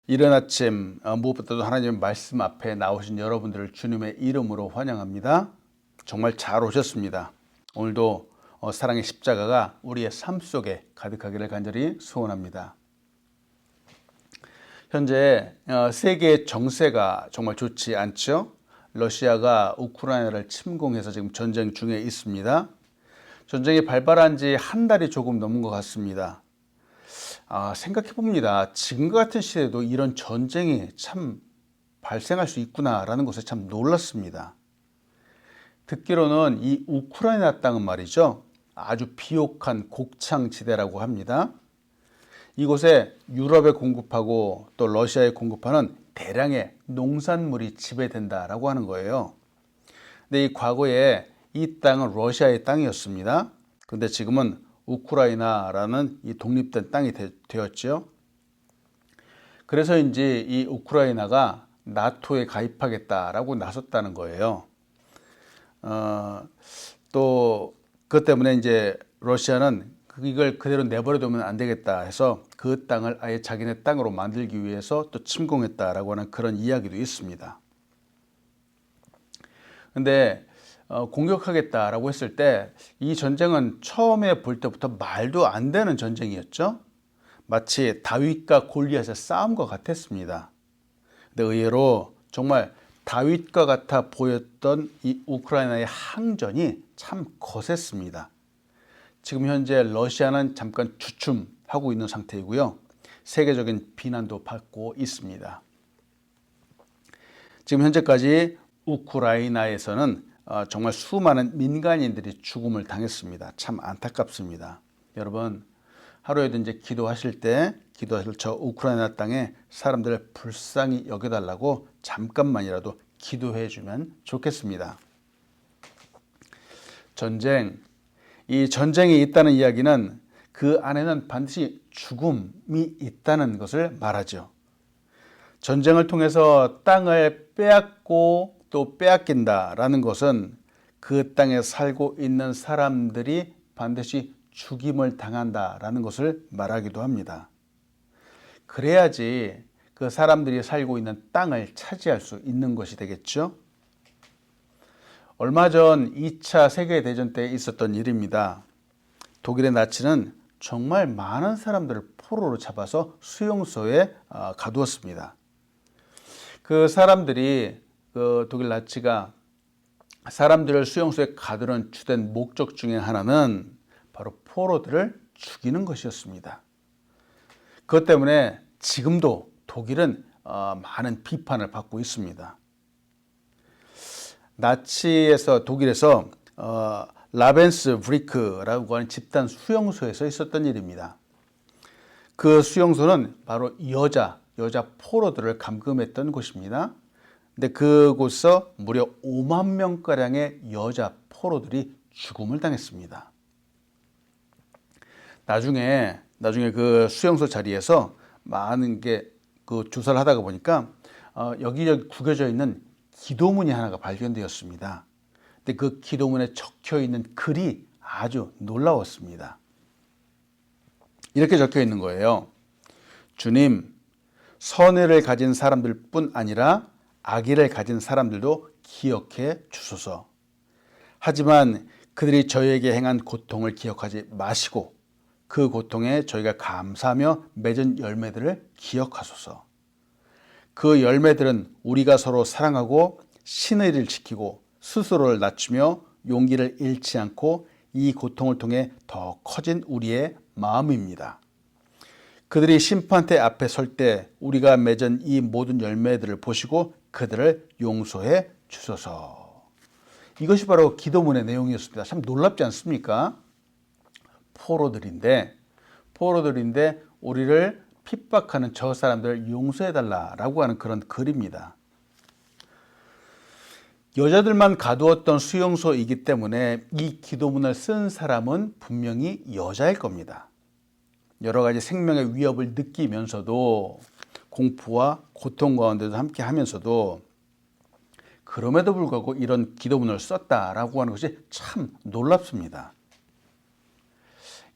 이른 아침 무엇보다도 하나님의 말씀 앞에 나오신 여러분들을 주님의 이름으로 환영합니다. 정말 잘 오셨습니다. 오늘도 사랑의 십자가가 우리의 삶 속에 가득하기를 간절히 소원합니다. 현재 세계의 정세가 정말 좋지 않죠. 러시아가 우크라이나를 침공해서 지금 전쟁 중에 있습니다. 전쟁이 발발한 지 한 달이 조금 넘은 것 같습니다. 생각해 봅니다. 지금과 같은 시대에도 이런 전쟁이 참 발생할 수 있구나라는 것에 참 놀랐습니다. 듣기로는 이 우크라이나 땅은 말이죠, 아주 비옥한 곡창지대라고 합니다. 이곳에 유럽에 공급하고 또 러시아에 공급하는 대량의 농산물이 지배된다라고 하는 거예요. 근데 이 과거에 이 땅은 러시아의 땅이었습니다. 근데 지금은 우크라이나라는 이 독립된 땅이 되었죠. 그래서인지 이 우크라이나가 나토에 가입하겠다라고 나섰다는 거예요. 또 그것 때문에 이제 러시아는 이걸 그대로 내버려두면 안 되겠다 해서 그 땅을 아예 자기네 땅으로 만들기 위해서 또 침공했다라고 하는 그런 이야기도 있습니다. 근데 공격하겠다라고 했을 때 이 전쟁은 처음에 볼 때부터 말도 안 되는 전쟁이었죠. 마치 다윗과 골리앗의 싸움과 같았습니다. 근데 의외로 정말 다윗과 같아 보였던 이 우크라이나의 항전이 참 거셌습니다. 지금 현재 러시아는 잠깐 주춤하고 있는 상태이고요. 세계적인 비난도 받고 있습니다. 지금 현재까지 우크라이나에서는 정말 수많은 민간인들이 죽음을 당했습니다. 참 안타깝습니다. 여러분, 하루에도 이제 기도하실 때 저 우크라이나 땅에 사람들을 불쌍히 여겨달라고 잠깐만이라도 기도해 주면 좋겠습니다. 이 전쟁이 있다는 이야기는 그 안에는 반드시 죽음이 있다는 것을 말하죠. 전쟁을 통해서 땅을 빼앗고 또 빼앗긴다라는 것은 그 땅에 살고 있는 사람들이 반드시 죽임을 당한다라는 것을 말하기도 합니다. 그래야지 그 사람들이 살고 있는 땅을 차지할 수 있는 것이 되겠죠. 얼마 전 2차 세계대전 때 있었던 일입니다. 독일의 나치는 정말 많은 사람들을 포로로 잡아서 수용소에 가두었습니다. 그 사람들이 독일 나치가 사람들을 수용소에 가두는 주된 목적 중에 하나는 바로 포로들을 죽이는 것이었습니다. 그것 때문에 지금도 독일은 많은 비판을 받고 있습니다. 나치에서 독일에서 라벤스브리크라고 하는 집단 수용소에서 있었던 일입니다. 그 수용소는 바로 여자 포로들을 감금했던 곳입니다. 근데 그곳에서 무려 5만 명가량의 여자 포로들이 죽음을 당했습니다. 나중에 그 수용소 자리에서 많은 그 조사를 하다가 보니까 여기저기 구겨져 있는 기도문이 하나가 발견되었습니다. 근데 그 기도문에 적혀 있는 글이 아주 놀라웠습니다. 이렇게 적혀 있는 거예요. 주님, 선의를 가진 사람들뿐 아니라 악의를 가진 사람들도 기억해 주소서. 하지만 그들이 저희에게 행한 고통을 기억하지 마시고 그 고통에 저희가 감사하며 맺은 열매들을 기억하소서. 그 열매들은 우리가 서로 사랑하고 신의 일을 지키고 스스로를 낮추며 용기를 잃지 않고 이 고통을 통해 더 커진 우리의 마음입니다. 그들이 심판대 앞에 설 때 우리가 맺은 이 모든 열매들을 보시고 그들을 용서해 주소서. 이것이 바로 기도문의 내용이었습니다. 참 놀랍지 않습니까? 포로들인데 우리를 핍박하는 저 사람들을 용서해달라라고 하는 그런 글입니다. 여자들만 가두었던 수용소이기 때문에 이 기도문을 쓴 사람은 분명히 여자일 겁니다. 여러 가지 생명의 위협을 느끼면서도 공포와 고통 가운데도 함께 하면서도 그럼에도 불구하고 이런 기도문을 썼다라고 하는 것이 참 놀랍습니다.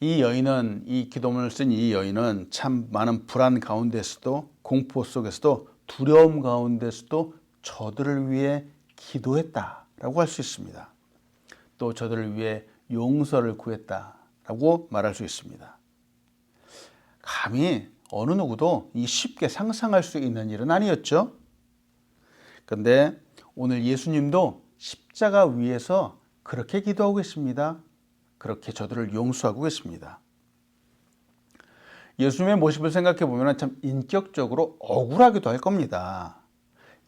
이 기도문을 쓴 이 여인은 참 많은 불안 가운데서도 공포 속에서도 두려움 가운데서도 저들을 위해 기도했다라고 할 수 있습니다. 또 저들을 위해 용서를 구했다라고 말할 수 있습니다. 감히 어느 누구도 이 쉽게 상상할 수 있는 일은 아니었죠. 그런데 오늘 예수님도 십자가 위에서 그렇게 기도하고 계십니다. 그렇게 저들을 용서하고 계십니다. 예수님의 모습을 생각해 보면 참 인격적으로 억울하기도 할 겁니다.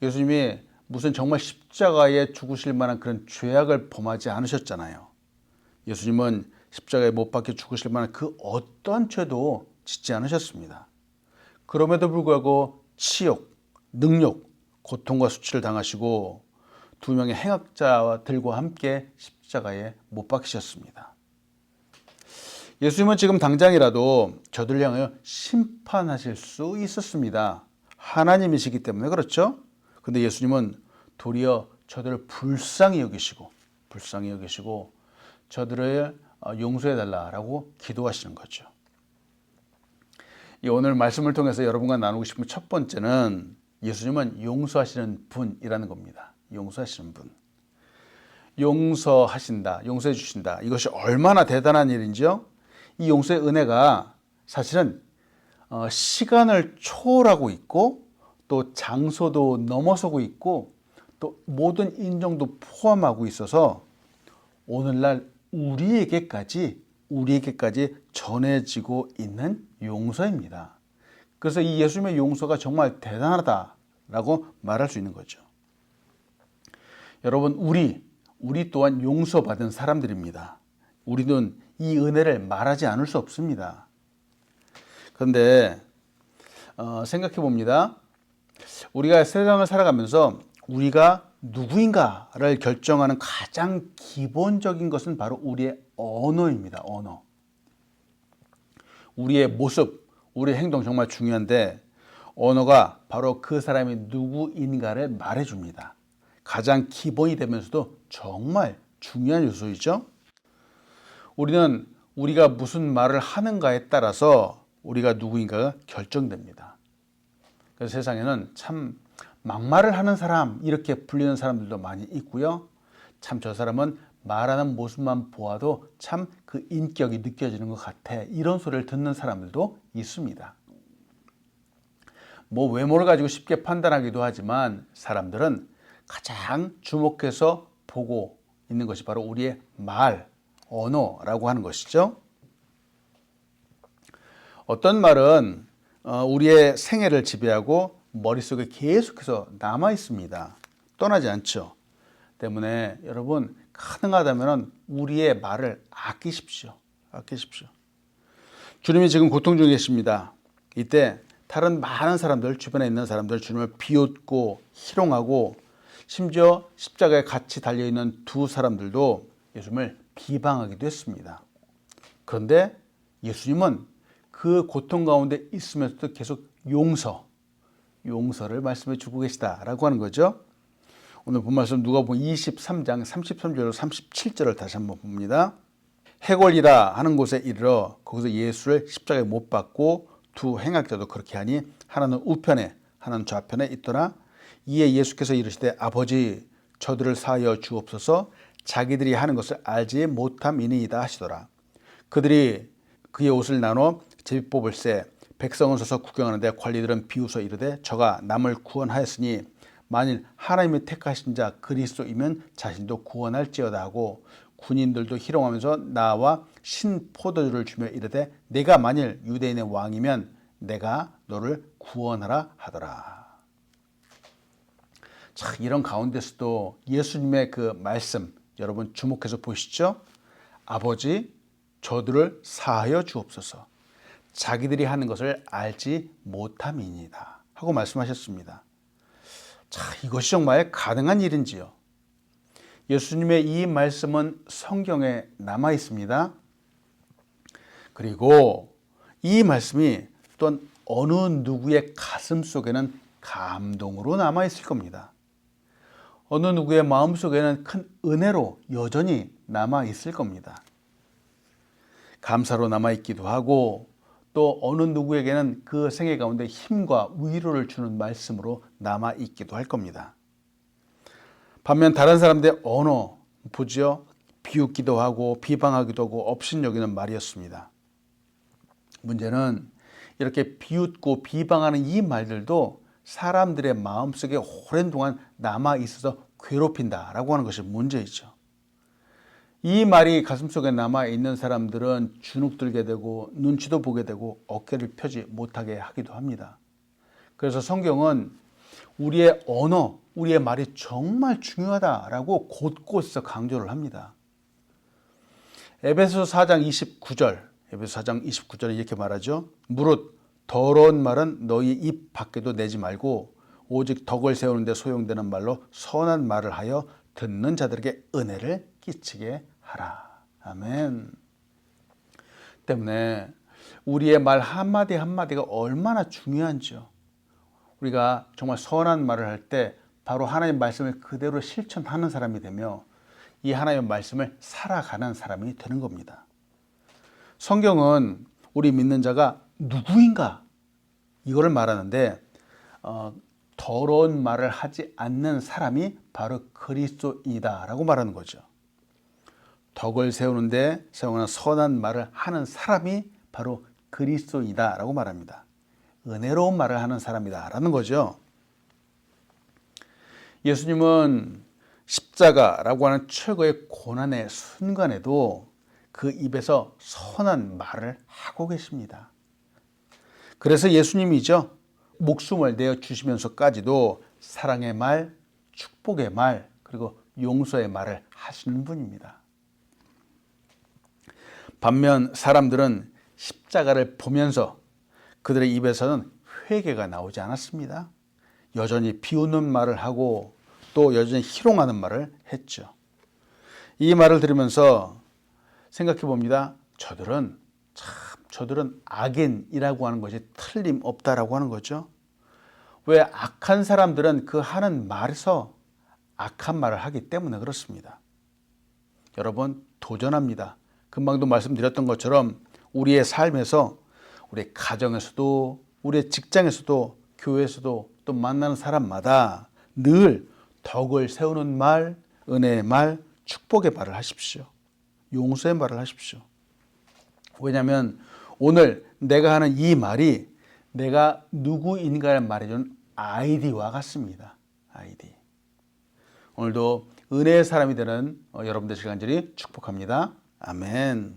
예수님이 무슨 정말 십자가에 죽으실 만한 그런 죄악을 범하지 않으셨잖아요. 예수님은 십자가에 못 박혀 죽으실 만한 그 어떤 죄도 짓지 않으셨습니다. 그럼에도 불구하고 치욕, 능욕, 고통과 수치를 당하시고 두 명의 행악자들과 함께 십자가에 못 박히셨습니다. 예수님은 지금 당장이라도 저들을 향하여 심판하실 수 있었습니다. 하나님이시기 때문에 그렇죠. 근데 예수님은 도리어 저들을 불쌍히 여기시고 저들을 용서해달라고 기도하시는 거죠. 오늘 말씀을 통해서 여러분과 나누고 싶은 첫 번째는 예수님은 용서하시는 분이라는 겁니다. 용서하시는 분. 용서하신다, 용서해 주신다. 이것이 얼마나 대단한 일인지요. 이 용서의 은혜가 사실은 시간을 초월하고 있고 또 장소도 넘어서고 있고 또 모든 인종도 포함하고 있어서 오늘날 우리에게까지 전해지고 있는 용서입니다. 그래서 이 예수님의 용서가 정말 대단하다라고 말할 수 있는 거죠. 여러분, 우리 또한 용서받은 사람들입니다. 우리는 이 은혜를 말하지 않을 수 없습니다. 그런데 생각해 봅니다. 우리가 세상을 살아가면서 우리가 누구인가를 결정하는 가장 기본적인 것은 바로 우리의 언어입니다. 언어. 우리의 모습, 우리의 행동 정말 중요한데 언어가 바로 그 사람이 누구인가를 말해줍니다. 가장 기본이 되면서도 정말 중요한 요소이죠. 우리는 우리가 무슨 말을 하는가에 따라서 우리가 누구인가가 결정됩니다. 그래서 세상에는 참 막말을 하는 사람 이렇게 불리는 사람들도 많이 있고요. 참 저 사람은 말하는 모습만 보아도 참 그 인격이 느껴지는 것 같아. 이런 소리를 듣는 사람들도 있습니다. 뭐 외모를 가지고 쉽게 판단하기도 하지만 사람들은 가장 주목해서 보고 있는 것이 바로 우리의 말, 언어라고 하는 것이죠. 어떤 말은 우리의 생애를 지배하고 머릿속에 계속해서 남아 있습니다. 떠나지 않죠. 때문에 여러분 가능하다면 우리의 말을 아끼십시오. 주님이 지금 고통 중에 계십니다. 이때 다른 많은 사람들, 주변에 있는 사람들 주님을 비웃고 희롱하고 심지어 십자가에 같이 달려있는 두 사람들도 예수님을 비방하기도 했습니다. 그런데 예수님은 그 고통 가운데 있으면서도 계속 용서를 말씀해 주고 계시다라고 하는 거죠. 오늘 본 말씀 누가복음 23장 33절로 37절을 다시 한번 봅니다. 해골이라 하는 곳에 이르러 거기서 예수를 십자가에 못 박고 두 행악자도 그렇게 하니 하나는 우편에 하나는 좌편에 있더라. 이에 예수께서 이르시되 아버지 저들을 사하여 주옵소서 자기들이 하는 것을 알지 못함이니이다 하시더라. 그들이 그의 옷을 나눠 제비 뽑을새 백성은 서서 구경하는데 관리들은 비웃어 이르되 저가 남을 구원하였으니 만일 하나님이 택하신 자 그리스도이면 자신도 구원할지어다 하고 군인들도 희롱하면서 나와 신포도주를 주며 이르되 내가 만일 유대인의 왕이면 내가 너를 구원하라 하더라. 자, 이런 가운데서도 예수님의 그 말씀 여러분 주목해서 보시죠. 아버지 저들을 사하여 주옵소서 자기들이 하는 것을 알지 못함이니이다 하고 말씀하셨습니다. 자, 이것이 정말 가능한 일인지요? 예수님의 이 말씀은 성경에 남아 있습니다. 그리고 이 말씀이 또 어느 누구의 가슴 속에는 감동으로 남아 있을 겁니다. 어느 누구의 마음 속에는 큰 은혜로 여전히 남아 있을 겁니다. 감사로 남아 있기도 하고 또 어느 누구에게는 그 생애 가운데 힘과 위로를 주는 말씀으로 남아 있기도 할 겁니다. 반면 다른 사람들의 언어 보지요. 비웃기도 하고 비방하기도 하고 업신여기는 말이었습니다. 문제는 이렇게 비웃고 비방하는 이 말들도 사람들의 마음속에 오랜 동안 남아 있어서 괴롭힌다라고 하는 것이 문제이죠. 이 말이 가슴속에 남아 있는 사람들은 주눅들게 되고 눈치도 보게 되고 어깨를 펴지 못하게 하기도 합니다. 그래서 성경은 우리의 언어, 우리의 말이 정말 중요하다라고 곳곳에서 강조를 합니다. 에베소 4장 29절에 이렇게 말하죠. 무릇 더러운 말은 너희 입 밖에도 내지 말고 오직 덕을 세우는 데 소용되는 말로 선한 말을 하여 듣는 자들에게 은혜를 끼치게 하라. 아멘. 때문에 우리의 말 한마디 한마디가 얼마나 중요한지요. 우리가 정말 선한 말을 할 때 바로 하나님의 말씀을 그대로 실천하는 사람이 되며 이 하나님의 말씀을 살아가는 사람이 되는 겁니다. 성경은 우리 믿는 자가 누구인가 이거를 말하는데 더러운 말을 하지 않는 사람이 바로 그리스도이다라고 말하는 거죠. 덕을 세우는데 사용하는 선한 말을 하는 사람이 바로 그리스도이다라고 말합니다. 은혜로운 말을 하는 사람이다라는 거죠. 예수님은 십자가라고 하는 최고의 고난의 순간에도 그 입에서 선한 말을 하고 계십니다. 그래서 예수님이죠. 목숨을 내어주시면서까지도 사랑의 말, 축복의 말, 그리고 용서의 말을 하시는 분입니다. 반면 사람들은 십자가를 보면서 그들의 입에서는 회개가 나오지 않았습니다. 여전히 비웃는 말을 하고 또 여전히 희롱하는 말을 했죠. 이 말을 들으면서 생각해 봅니다. 저들은 악인이라고 하는 것이 틀림없다라고 하는 거죠. 왜 악한 사람들은 그 하는 말에서 악한 말을 하기 때문에 그렇습니다. 여러분 도전합니다. 금방도 말씀드렸던 것처럼 우리의 삶에서 우리 가정에서도 우리의 직장에서도 교회에서도 또 만나는 사람마다 늘 덕을 세우는 말, 은혜의 말, 축복의 말을 하십시오. 용서의 말을 하십시오. 왜냐하면 오늘 내가 하는 이 말이 내가 누구인가를 말해주는 아이디와 같습니다. 아이디. 오늘도 은혜의 사람이 되는 여러분 되시길 간절히 축복합니다. 아멘.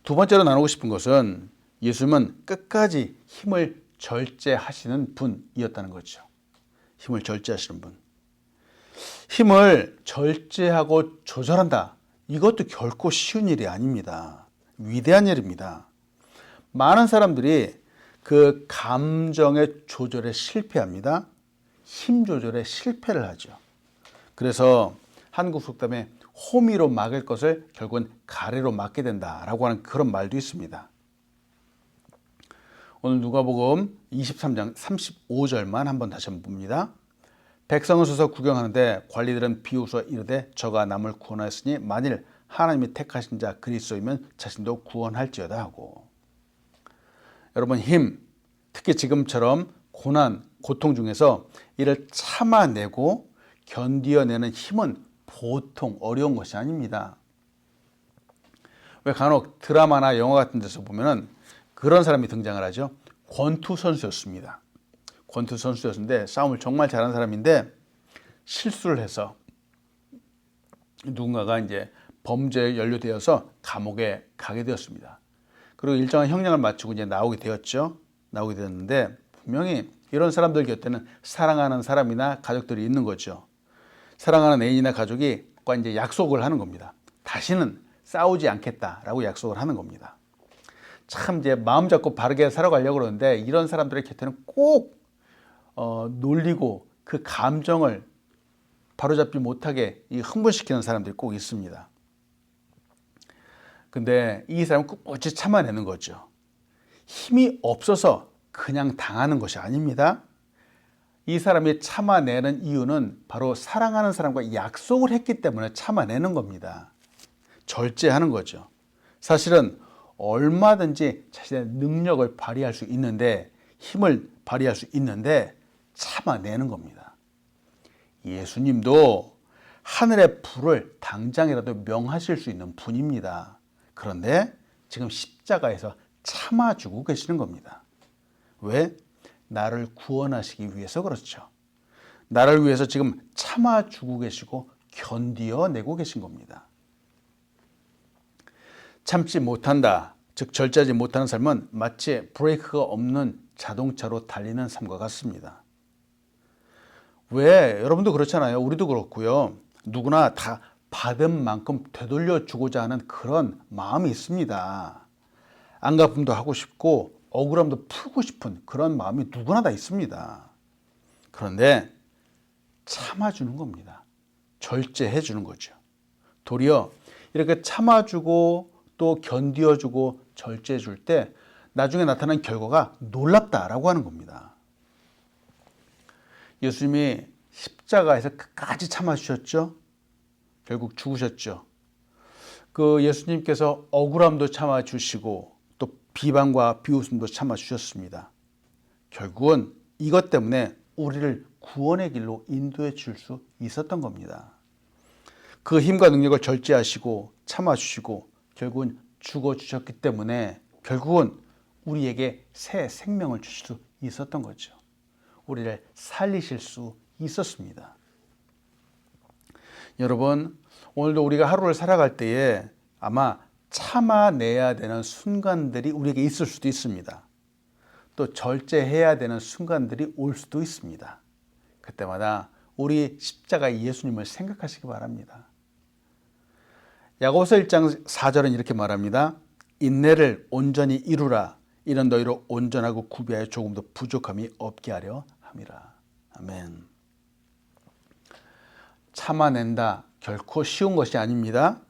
두 번째로 나누고 싶은 것은 예수님은 끝까지 힘을 절제하시는 분이었다는 거죠. 힘을 절제하시는 분. 힘을 절제하고 조절한다. 이것도 결코 쉬운 일이 아닙니다. 위대한 일입니다. 많은 사람들이 그 감정의 조절에 실패합니다. 힘 조절에 실패를 하죠. 그래서 한국 속담에 호미로 막을 것을 결국은 가래로 막게 된다라고 하는 그런 말도 있습니다. 오늘 누가복음 23장 35절만 한번 다시 한번 봅니다. 백성은 서서 구경하는데 관리들은 비웃어 이르되 저가 남을 구원하였으니 만일 하나님이 택하신 자 그리스도이면 자신도 구원할지어다 하고. 여러분 힘, 특히 지금처럼 고난, 고통 중에서 이를 참아내고 견디어내는 힘은 보통 어려운 것이 아닙니다. 왜 간혹 드라마나 영화 같은 데서 보면은 그런 사람이 등장을 하죠. 권투 선수였습니다. 권투 선수였는데 싸움을 정말 잘하는 사람인데 실수를 해서 누군가가 이제 범죄에 연루되어서 감옥에 가게 되었습니다. 그리고 일정한 형량을 마치고 이제 나오게 되었죠. 나오게 되었는데 분명히 이런 사람들 곁에는 사랑하는 사람이나 가족들이 있는 거죠. 사랑하는 애인이나 가족이 이제 약속을 하는 겁니다. 다시는 싸우지 않겠다라고 약속을 하는 겁니다. 참 이제 마음 잡고 바르게 살아가려고 그러는데 이런 사람들의 곁에는 꼭 놀리고 그 감정을 바로잡지 못하게 흥분시키는 사람들이 꼭 있습니다. 근데 이 사람은 꿋꿋이 참아내는 거죠. 힘이 없어서 그냥 당하는 것이 아닙니다. 이 사람이 참아내는 이유는 바로 사랑하는 사람과 약속을 했기 때문에 참아내는 겁니다. 절제하는 거죠. 사실은 얼마든지 자신의 능력을 발휘할 수 있는데, 힘을 발휘할 수 있는데 참아내는 겁니다. 예수님도 하늘의 불을 당장이라도 명하실 수 있는 분입니다. 그런데 지금 십자가에서 참아주고 계시는 겁니다. 왜? 나를 구원하시기 위해서 그렇죠. 나를 위해서 지금 참아주고 계시고 견디어내고 계신 겁니다. 참지 못한다, 즉 절제하지 못하는 삶은 마치 브레이크가 없는 자동차로 달리는 삶과 같습니다. 왜? 여러분도 그렇잖아요. 우리도 그렇고요. 누구나 다 받은 만큼 되돌려 주고자 하는 그런 마음이 있습니다. 안갚음도 하고 싶고 억울함도 풀고 싶은 그런 마음이 누구나 다 있습니다. 그런데 참아주는 겁니다. 절제해 주는 거죠. 도리어 이렇게 참아주고 또 견디어주고 절제해 줄 때 나중에 나타난 결과가 놀랍다라고 하는 겁니다. 예수님이 십자가에서 끝까지 참아주셨죠. 결국 죽으셨죠. 그 예수님께서 억울함도 참아주시고 또 비방과 비웃음도 참아주셨습니다. 결국은 이것 때문에 우리를 구원의 길로 인도해 줄 수 있었던 겁니다. 그 힘과 능력을 절제하시고 참아주시고 결국은 죽어주셨기 때문에 결국은 우리에게 새 생명을 주실 수 있었던 거죠. 우리를 살리실 수 있었습니다. 여러분, 오늘도 우리가 하루를 살아갈 때에 아마 참아내야 되는 순간들이 우리에게 있을 수도 있습니다. 또 절제해야 되는 순간들이 올 수도 있습니다. 그때마다 우리 십자가 예수님을 생각하시기 바랍니다. 야고보서 1장 4절은 이렇게 말합니다. 인내를 온전히 이루라. 이는 너희로 온전하고 구비하여 조금도 부족함이 없게 하려 함이라. 아멘. 참아낸다 결코 쉬운 것이 아닙니다.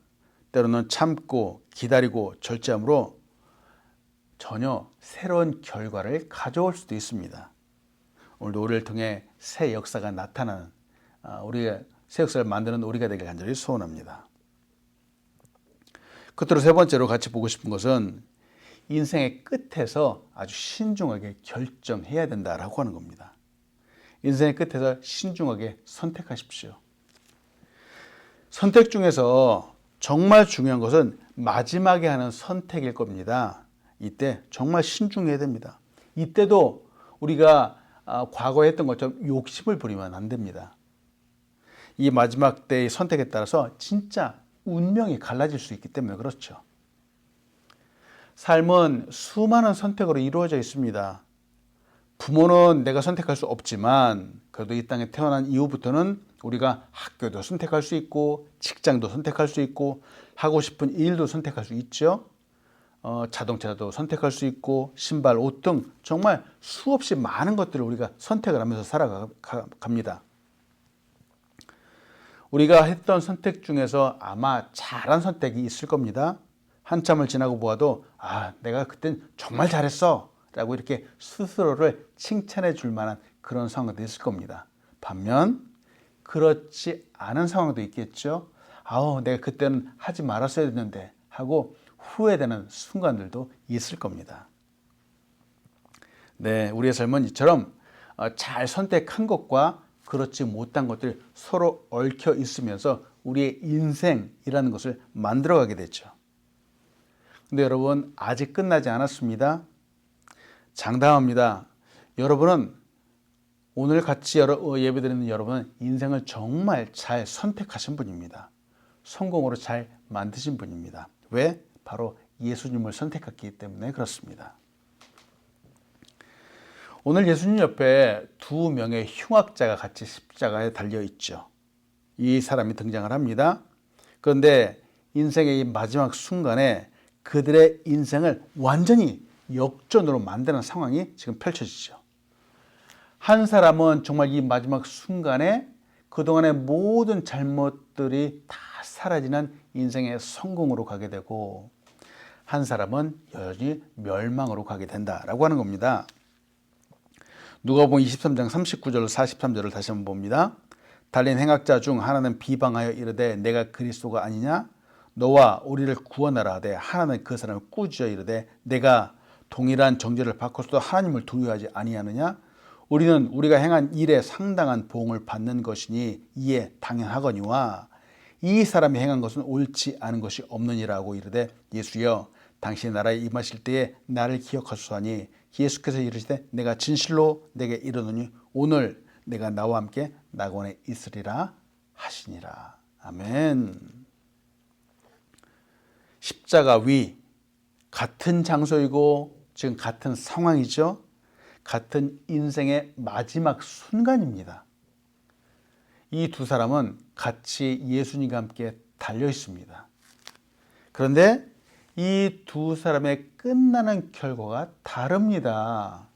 때로는 참고 기다리고 절제함으로 전혀 새로운 결과를 가져올 수도 있습니다. 오늘도 우리를 통해 새 역사가 나타나는 우리가 새 역사를 만드는 우리가 되길 간절히 소원합니다. 끝으로 세 번째로 같이 보고 싶은 것은 인생의 끝에서 아주 신중하게 결정해야 된다라고 하는 겁니다. 인생의 끝에서 신중하게 선택하십시오. 선택 중에서 정말 중요한 것은 마지막에 하는 선택일 겁니다. 이때 정말 신중해야 됩니다. 이때도 우리가 과거에 했던 것처럼 욕심을 부리면 안 됩니다. 이 마지막 때의 선택에 따라서 진짜 운명이 갈라질 수 있기 때문에 그렇죠. 삶은 수많은 선택으로 이루어져 있습니다. 부모는 내가 선택할 수 없지만 그래도 이 땅에 태어난 이후부터는 우리가 학교도 선택할 수 있고 직장도 선택할 수 있고 하고 싶은 일도 선택할 수 있죠. 자동차도 선택할 수 있고 신발, 옷 등 정말 수없이 많은 것들을 우리가 선택을 하면서 살아갑니다. 우리가 했던 선택 중에서 아마 잘한 선택이 있을 겁니다. 한참을 지나고 보아도 내가 그땐 정말 잘했어 라고 이렇게 스스로를 칭찬해 줄 만한 그런 상황도 있을 겁니다. 반면 그렇지 않은 상황도 있겠죠. 내가 그때는 하지 말았어야 했는데 하고 후회되는 순간들도 있을 겁니다. 네, 우리의 삶은 이처럼 잘 선택한 것과 그렇지 못한 것들이 서로 얽혀 있으면서 우리의 인생이라는 것을 만들어가게 됐죠. 근데 여러분, 아직 끝나지 않았습니다. 장담합니다. 여러분은 오늘 같이 예배드리는 여러분은 인생을 정말 잘 선택하신 분입니다. 성공으로 잘 만드신 분입니다. 왜? 바로 예수님을 선택했기 때문에 그렇습니다. 오늘 예수님 옆에 두 명의 흉악자가 같이 십자가에 달려 있죠. 이 사람이 등장을 합니다. 그런데 인생의 이 마지막 순간에 그들의 인생을 완전히 역전으로 만드는 상황이 지금 펼쳐지죠. 한 사람은 정말 이 마지막 순간에 그동안의 모든 잘못들이 다 사라지는 인생의 성공으로 가게 되고 한 사람은 여전히 멸망으로 가게 된다라고 하는 겁니다. 누가복음 23장 39절 43절을 다시 한번 봅니다. 달린 행악자 중 하나는 비방하여 이르되 내가 그리스도가 아니냐? 너와 우리를 구원하라 하되 하나님은 그 사람을 꾸짖어 이르되 내가 동일한 정죄를 받고서도 하나님을 두려워하지 아니하느냐? 우리는 우리가 행한 일에 상당한 보응을 받는 것이니 이에 당연하거니와 이 사람이 행한 것은 옳지 않은 것이 없느니라고 이르되 예수여 당신의 나라에 임하실 때에 나를 기억하소서 하니 예수께서 이르시되 내가 진실로 내게 이르노니 오늘 내가 나와 함께 낙원에 있으리라 하시니라. 아멘. 십자가 위 같은 장소이고 지금 같은 상황이죠. 같은 인생의 마지막 순간입니다. 이 두 사람은 같이 예수님과 함께 달려 있습니다. 그런데 이 두 사람의 끝나는 결과가 다릅니다.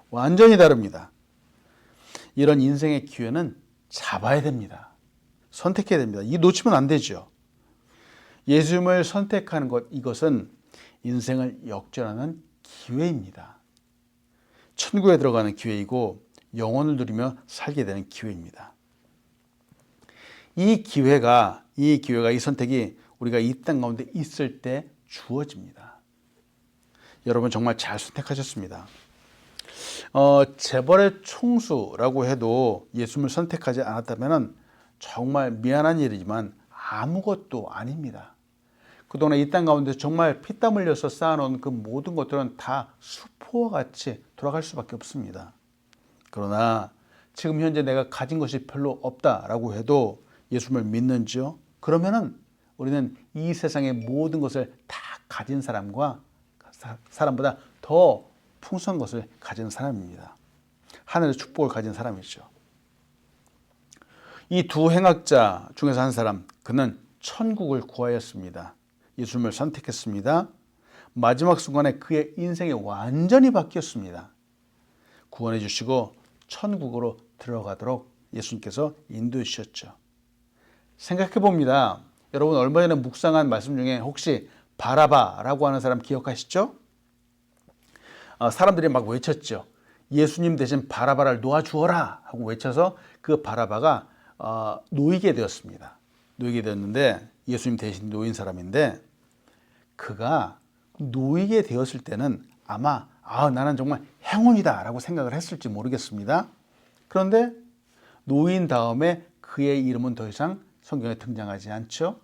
완전히 다릅니다. 이런 인생의 기회는 잡아야 됩니다. 선택해야 됩니다. 이 놓치면 안 되죠. 예수님을 선택하는 것, 이것은 인생을 역전하는 기회입니다. 천국에 들어가는 기회이고 영혼을 누리며 살게 되는 기회입니다. 이 기회가 이 선택이 우리가 이 땅 가운데 있을 때 주어집니다. 여러분 정말 잘 선택하셨습니다. 재벌의 총수라고 해도 예수님을 선택하지 않았다면 정말 미안한 일이지만 아무것도 아닙니다. 그동안 이 땅 가운데 정말 피땀 흘려서 쌓아놓은 그 모든 것들은 다 수포와 같이 돌아갈 수밖에 없습니다. 그러나 지금 현재 내가 가진 것이 별로 없다라고 해도 예수님을 믿는지요? 그러면은 우리는 이 세상의 모든 것을 다 가진 사람보다 더 풍성한 것을 가진 사람입니다. 하늘의 축복을 가진 사람이죠. 이 두 행악자 중에서 한 사람, 그는 천국을 구하였습니다. 예수님을 선택했습니다. 마지막 순간에 그의 인생이 완전히 바뀌었습니다. 구원해 주시고 천국으로 들어가도록 예수님께서 인도해 주셨죠. 생각해 봅니다. 여러분 얼마 전에 묵상한 말씀 중에 혹시 바라바라고 하는 사람 기억하시죠? 사람들이 막 외쳤죠. 예수님 대신 바라바를 놓아주어라 하고 외쳐서 그 바라바가 놓이게 되었습니다. 놓이게 되었는데 예수님 대신 놓인 사람인데 그가 놓이게 되었을 때는 아마 나는 정말 행운이다 라고 생각을 했을지 모르겠습니다. 그런데 놓인 다음에 그의 이름은 더 이상 성경에 등장하지 않죠.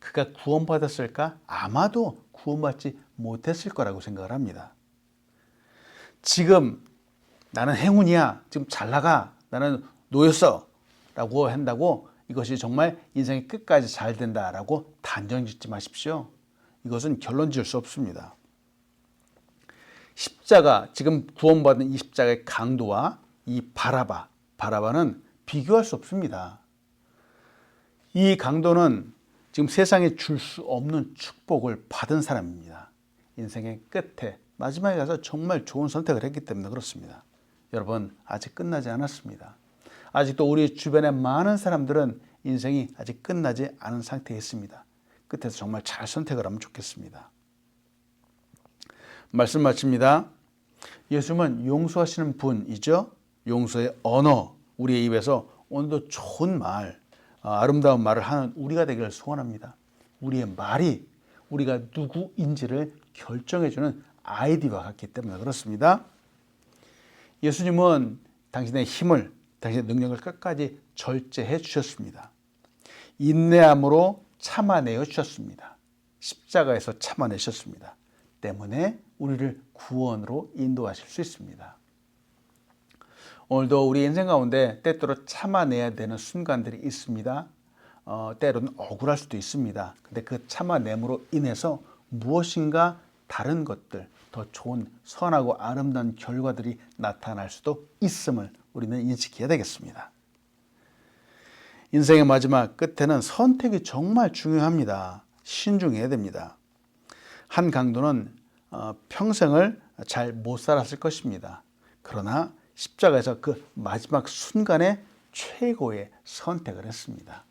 그가 구원받았을까? 아마도 구원받지 못했을 거라고 생각을 합니다. 지금 나는 행운이야, 지금 잘 나가, 나는 놓였어 라고 한다고 이것이 정말 인생의 끝까지 잘 된다라고 단정 짓지 마십시오. 이것은 결론 지을 수 없습니다. 십자가, 지금 구원받은 이 십자가의 강도와 이 바라바는 비교할 수 없습니다. 이 강도는 지금 세상에 줄 수 없는 축복을 받은 사람입니다. 인생의 끝에 마지막에 가서 정말 좋은 선택을 했기 때문에 그렇습니다. 여러분 아직 끝나지 않았습니다. 아직도 우리 주변의 많은 사람들은 인생이 아직 끝나지 않은 상태에 있습니다. 끝에서 정말 잘 선택을 하면 좋겠습니다. 말씀 마칩니다. 예수님은 용서하시는 분이죠. 용서의 언어, 우리의 입에서 오늘도 좋은 말, 아름다운 말을 하는 우리가 되기를 소원합니다. 우리의 말이 우리가 누구인지를 결정해주는 아이디와 같기 때문에 그렇습니다. 예수님은 당신의 힘을, 당신의 능력을 끝까지 절제해 주셨습니다. 인내함으로 참아내어 주셨습니다. 십자가에서 참아내셨습니다. 때문에 우리를 구원으로 인도하실 수 있습니다. 오늘도 우리 인생 가운데 때때로 참아내야 되는 순간들이 있습니다. 때로는 억울할 수도 있습니다. 근데 그 참아냄으로 인해서 무엇인가 다른 것들, 더 좋은 선하고 아름다운 결과들이 나타날 수도 있음을 우리는 인식해야 되겠습니다. 인생의 마지막 끝에는 선택이 정말 중요합니다. 신중해야 됩니다. 한 강도는 평생을 잘 못 살았을 것입니다. 그러나 십자가에서 그 마지막 순간에 최고의 선택을 했습니다.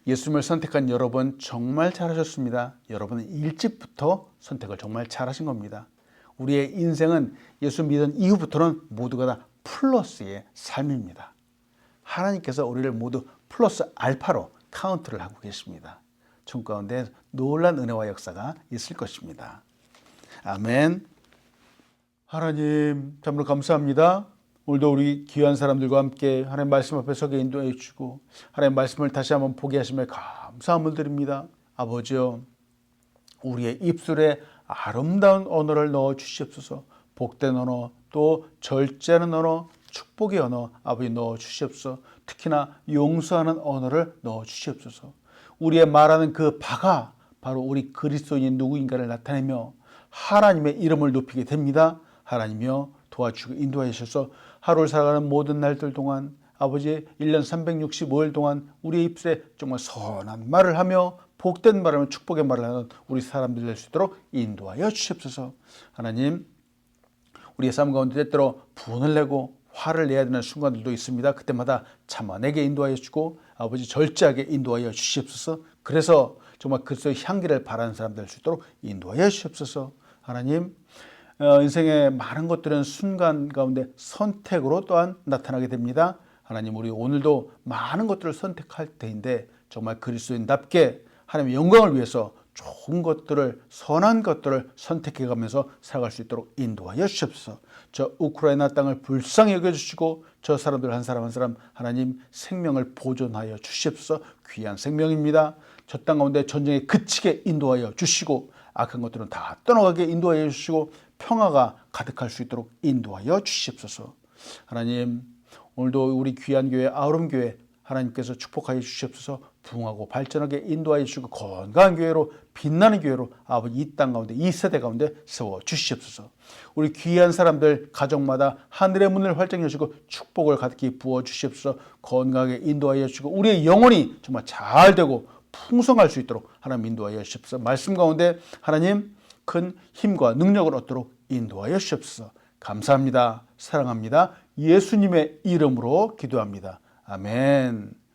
예수님을 선택한 여러분 정말 잘하셨습니다. 여러분은 일찍부터 선택을 정말 잘하신 겁니다. 우리의 인생은 예수 믿은 이후부터는 모두가 다 플러스의 삶입니다. 하나님께서 우리를 모두 플러스 알파로 카운트를 하고 계십니다. 천국 가운데 놀란 은혜와 역사가 있을 것입니다. 아멘. 하나님 참으로 감사합니다. 오늘도 우리 귀한 사람들과 함께 하나님 말씀 앞에 서게 인도해 주시고 하나님 말씀을 다시 한번 보게 하심에 감사함을 드립니다. 아버지여, 우리의 입술에 아름다운 언어를 넣어 주시옵소서. 복된 언어, 또 절제하는 언어, 축복의 언어 아버지 넣어 주시옵소서. 특히나 용서하는 언어를 넣어 주시옵소서. 우리의 말하는 그 바가 바로 우리 그리스도인이 누구인가를 나타내며 하나님의 이름을 높이게 됩니다. 하나님이여 도와주시고 인도하여 주셔서 하루를 살아가는 모든 날들 동안 아버지 1년 365일 동안 우리의 입술에 정말 선한 말을 하며 복된 말을 하며 축복의 말을 하는 우리 사람들 될 수 있도록 인도하여 주시옵소서. 하나님, 우리의 삶 가운데 때때로 분을 내고 화를 내야 되는 순간들도 있습니다. 그때마다 참아내게 인도하여 주시고 아버지 절제하게 인도하여 주시옵소서. 그래서 정말 그리스도의 향기를 바라는 사람 될 수 있도록 인도하여 주시옵소서. 하나님, 인생의 많은 것들은 순간 가운데 선택으로 또한 나타나게 됩니다. 하나님, 우리 오늘도 많은 것들을 선택할 때인데 정말 그리스도인답게 하나님의 영광을 위해서 좋은 것들을, 선한 것들을 선택해 가면서 살아갈 수 있도록 인도하여 주시옵소서. 저 우크라이나 땅을 불쌍히 여겨주시고 저 사람들 한 사람 한 사람 하나님 생명을 보존하여 주시옵소서. 귀한 생명입니다. 저 땅 가운데 전쟁에 그치게 인도하여 주시고 악한 것들은 다 떠나가게 인도하여 주시고 평화가 가득할 수 있도록 인도하여 주시옵소서. 하나님, 오늘도 우리 귀한 교회 아우름교회 하나님께서 축복하여 주시옵소서. 부흥하고 발전하게 인도하여 주시고 건강한 교회로 빛나는 교회로 아버지 이 땅 가운데 이 세대 가운데 세워 주시옵소서. 우리 귀한 사람들 가정마다 하늘의 문을 활짝 여시고 축복을 가득히 부어 주시옵소서. 건강하게 인도하여 주시고 우리의 영혼이 정말 잘 되고 풍성할 수 있도록 하나님 인도하여 주시옵소서. 말씀 가운데 하나님 큰 힘과 능력을 얻도록 인도하여 주시옵소서. 감사합니다. 사랑합니다. 예수님의 이름으로 기도합니다. 아멘.